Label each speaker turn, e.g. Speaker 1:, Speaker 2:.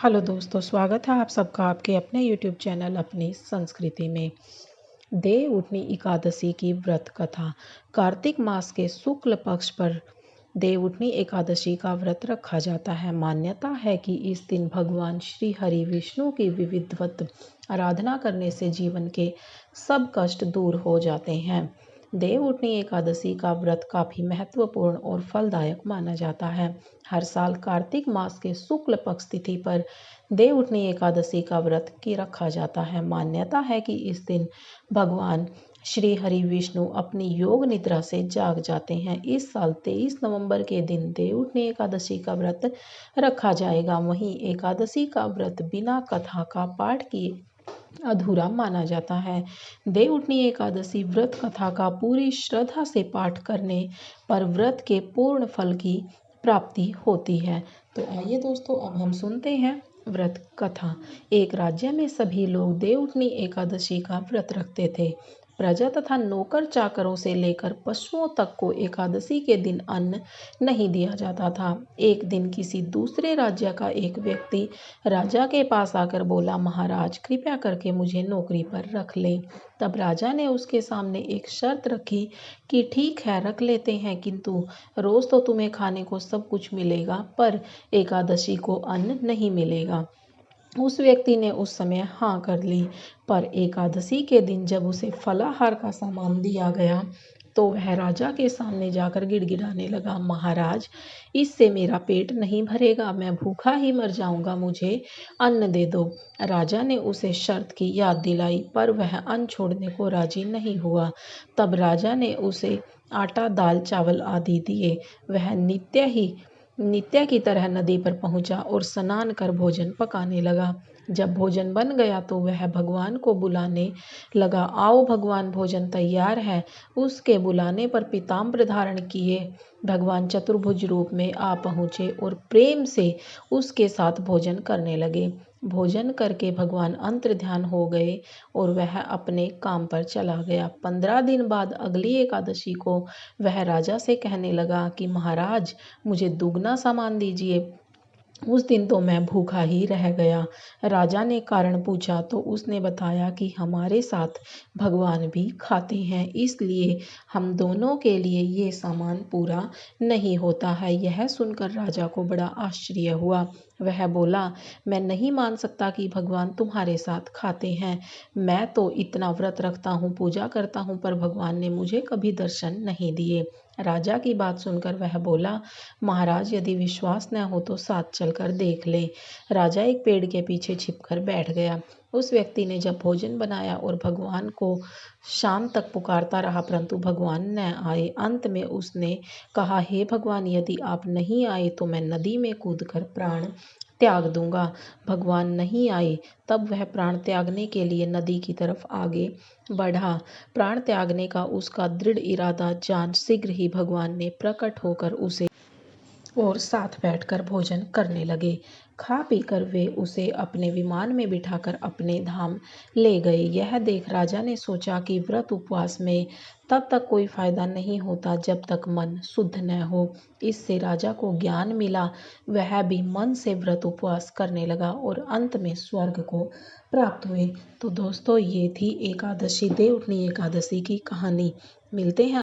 Speaker 1: Hello दोस्तों, स्वागत है आप सबका आपके अपने यूट्यूब चैनल अपनी संस्कृति में। देवउठनी एकादशी की व्रत कथा। कार्तिक मास के शुक्ल पक्ष पर देवउठनी एकादशी का व्रत रखा जाता है। मान्यता है कि इस दिन भगवान श्री हरि विष्णु की विधिवत आराधना करने से जीवन के सब कष्ट दूर हो जाते हैं। देवउठनी एकादशी का व्रत काफ़ी महत्वपूर्ण और फलदायक माना जाता है। हर साल कार्तिक मास के शुक्ल पक्ष तिथि पर देवउठनी एकादशी का व्रत की रखा जाता है। मान्यता है कि इस दिन भगवान श्री हरि विष्णु अपनी योग निद्रा से जाग जाते हैं। इस साल 23 नवंबर के दिन देवउठनी एकादशी का व्रत रखा जाएगा। वहीं एकादशी का व्रत बिना कथा का पाठ किए अधूरा माना जाता है। देवउठनी एकादशी व्रत कथा का पूरी श्रद्धा से पाठ करने पर व्रत के पूर्ण फल की प्राप्ति होती है। तो आइए दोस्तों, अब हम सुनते हैं व्रत कथा। एक राज्य में सभी लोग देवउठनी एकादशी का व्रत रखते थे। प्रजा तथा नौकर चाकरों से लेकर पशुओं तक को एकादशी के दिन अन्न नहीं दिया जाता था। एक दिन किसी दूसरे राज्य का एक व्यक्ति राजा के पास आकर बोला, महाराज कृपया करके मुझे नौकरी पर रख लें। तब राजा ने उसके सामने एक शर्त रखी कि ठीक है, रख लेते हैं, किंतु रोज तो तुम्हें खाने को सब कुछ मिलेगा, पर एकादशी को अन्न नहीं मिलेगा। उस व्यक्ति ने उस समय हाँ कर ली, पर एकादशी के दिन जब उसे फलाहार का सामान दिया गया तो वह राजा के सामने जाकर गिड़गिड़ाने लगा, महाराज इससे मेरा पेट नहीं भरेगा, मैं भूखा ही मर जाऊंगा, मुझे अन्न दे दो। राजा ने उसे शर्त की याद दिलाई, पर वह अन्न छोड़ने को राजी नहीं हुआ। तब राजा ने उसे आटा, दाल, चावल आदि दिए। वह नित्य की तरह नदी पर पहुंचा और स्नान कर भोजन पकाने लगा। जब भोजन बन गया तो वह भगवान को बुलाने लगा, आओ भगवान, भोजन तैयार है। उसके बुलाने पर पीताम्बर धारण किए भगवान चतुर्भुज रूप में आ पहुँचे और प्रेम से उसके साथ भोजन करने लगे। भोजन करके भगवान अंतर्ध्यान हो गए और वह अपने काम पर चला गया। 15 दिन बाद अगली एकादशी को वह राजा से कहने लगा कि महाराज मुझे दुगना सामान दीजिए। उस दिन तो मैं भूखा ही रह गया। राजा ने कारण पूछा तो उसने बताया कि हमारे साथ भगवान भी खाते हैं, इसलिए हम दोनों के लिए ये सामान पूरा नहीं होता है। यह सुनकर राजा को बड़ा आश्चर्य हुआ। वह बोला, मैं नहीं मान सकता कि भगवान तुम्हारे साथ खाते हैं। मैं तो इतना व्रत रखता हूँ, पूजा करता हूँ, पर भगवान ने मुझे कभी दर्शन नहीं दिए। राजा की बात सुनकर वह बोला, महाराज यदि विश्वास न हो तो साथ चलकर देख ले। राजा एक पेड़ के पीछे छिपकर बैठ गया। उस व्यक्ति ने जब भोजन बनाया और भगवान को शाम तक पुकारता रहा, परंतु भगवान न आए। अंत में उसने कहा, हे भगवान, यदि आप नहीं आए तो मैं नदी में कूदकर प्राण त्याग दूंगा। भगवान नहीं आए, तब वह प्राण त्यागने के लिए नदी की तरफ आगे बढ़ा। प्राण त्यागने का उसका दृढ़ इरादा जान शीघ्र ही भगवान ने प्रकट होकर उसे और साथ बैठकर भोजन करने लगे। खा पीकर वे उसे अपने विमान में बिठाकर अपने धाम ले गए। यह देख राजा ने सोचा कि व्रत उपवास में तब तक कोई फायदा नहीं होता जब तक मन शुद्ध न हो। इससे राजा को ज्ञान मिला। वह भी मन से व्रत उपवास करने लगा और अंत में स्वर्ग को प्राप्त हुए। तो दोस्तों, ये थी एकादशी, देवउठनी एकादशी की कहानी। मिलते हैं